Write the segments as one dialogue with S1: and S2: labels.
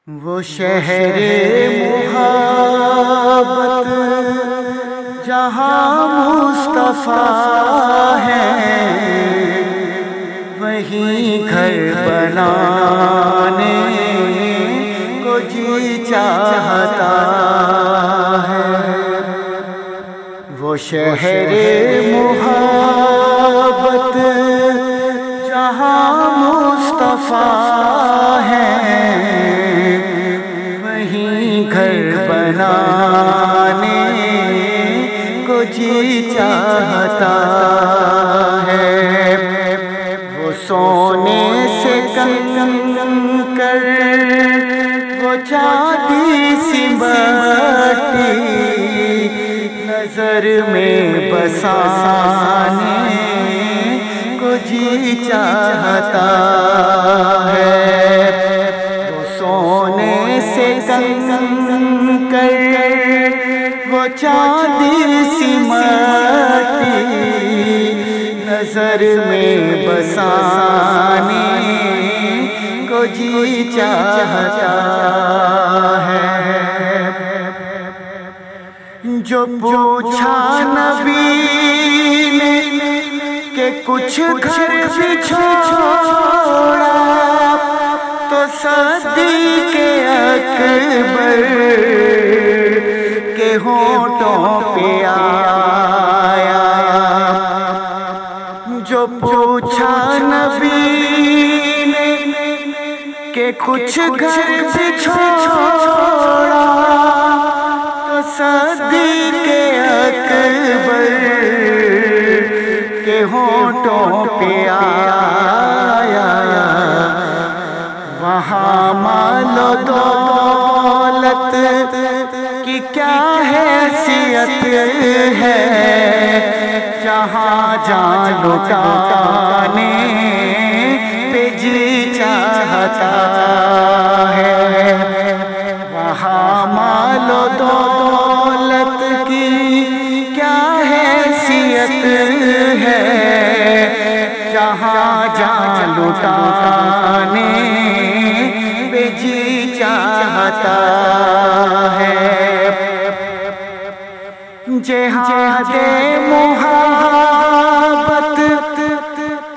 S1: وہ شہر محبت جہاں مصطفیٰ ہے، وہیں گھر بنانے کو جی چاہتا ہے۔ وہ شہر محبت جہاں مصطفیٰ ہے، گھر بنانے کو جی چاہتا ہے۔ وہ سونے سے کنکر، وہ چاندی سی مٹی نظر میں بسانے کو جی چاہتا ہے۔ وہ سونے سے کنکر، وہ چاندی سی مٹی نظر میں بسانے کو جی چاہتا ہے۔ جو پوچھا نبی نے کہ کچھ گھر بھی چھوڑا، تو صدیق اکبر کے ہونٹوں پہ آیا۔ جو پوچھا نبی نے کہ کچھ گھر بھی چھوڑا، تو صدیق اکبر کے ہونٹوں پہ آیا۔ وہاں مال و دولت کی کیا حیثیت ہے، جہاں جان لٹانے پہ جی چاہتا ہے۔ وہاں مال و دولت کی کیا حیثیت ہے، جہاں جان لٹانے پہ جی چاہتا ہے۔ جہاد محبت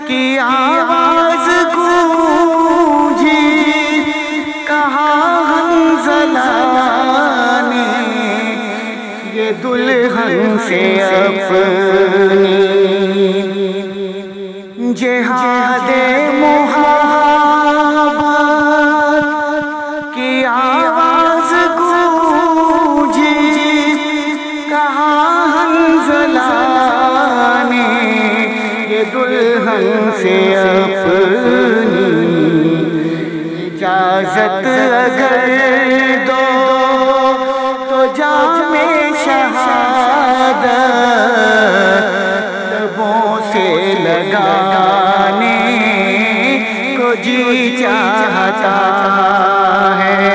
S1: کی آواز گونجی، کہاں حنظلہ نے یہ دلہن سے اپنی۔ جہاد محبت کی آواز گونجی، کہاں حنظلہ نے یہ دلہن سے اپنی۔ اجازت اگر دو تو جام شہادت لبوں سے لگانے کو جی چاہتا ہے۔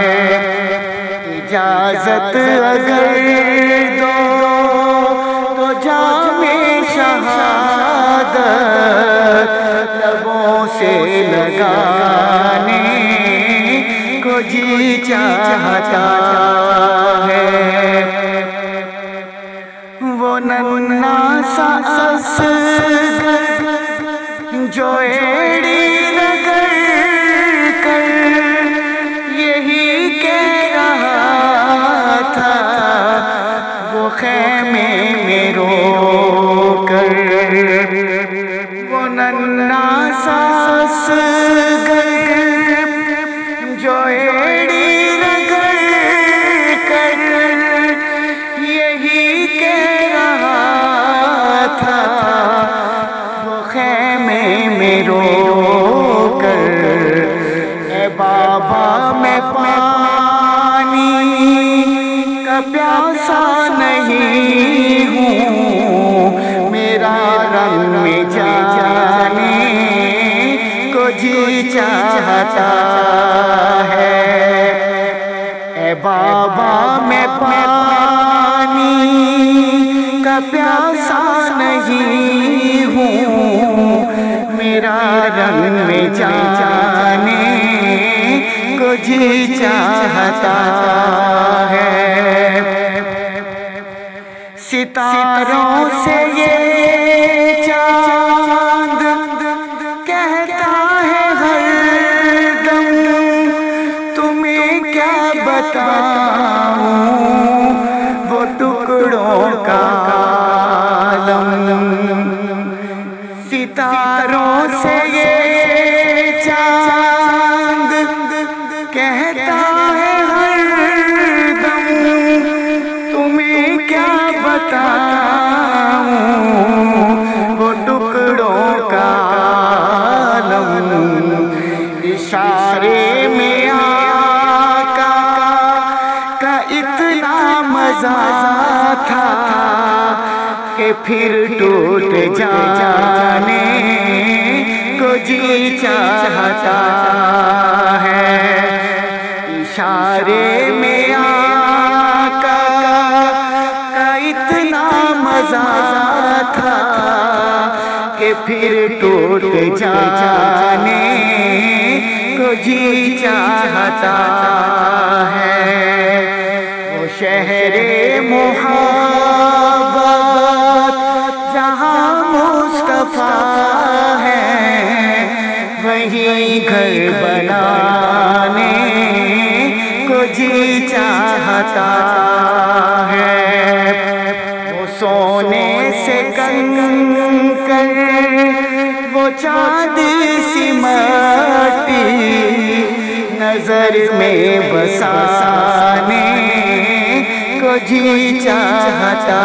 S1: اجازت اگر دو تو جام شہادت لبوں سے لگانے کو جی چاہتا ہے۔ وہ ننھا سا اصغر جو ایڑی رگڑ کر یہی کہہ رہا تھا، وہ خیمے میں رو کر۔ وہ ننھا سا اصغر جو ایڑی رگڑ کر یہی کہہ رہا تھا، وہ خیمے میں رو کر، اے بابا میں پانی کا پیاسا نہیں ہوں، میرا رنگ میں جانے کو جی چاہتا ہے۔ اے بابا میں پانی کا پیاسا نہیں ہوں، میرا رنگ میں جانے کو کو جی چاہتا ہے، ستاروں سے یہ چاند کہتا ہے ہر دم، تمہیں کیا بتاؤں وہ ٹکڑوں کا عالم، ستاروں سے یہ چاند کہتا ہے ہر دم، تمہیں کیا بتاؤں وہ ٹکڑوں کا عالم، اشارے میں آقا کا اتنا مزہ تھا کہ پھر ٹوٹ جانے کو جی چاہتا ہے، اشارے میں آقا کا اتنا مزہ تھا کہ پھر ٹوٹ جانے کو جی چاہتا ہے، وہ شہر محبت جہاں مصطفیٰ ہے، وہیں گھر بنانے کو جی چاہتا ہے، وہ سونے سے کنکر وہ چاندی سی مٹی نظر میں بسانے کو جی چاہتا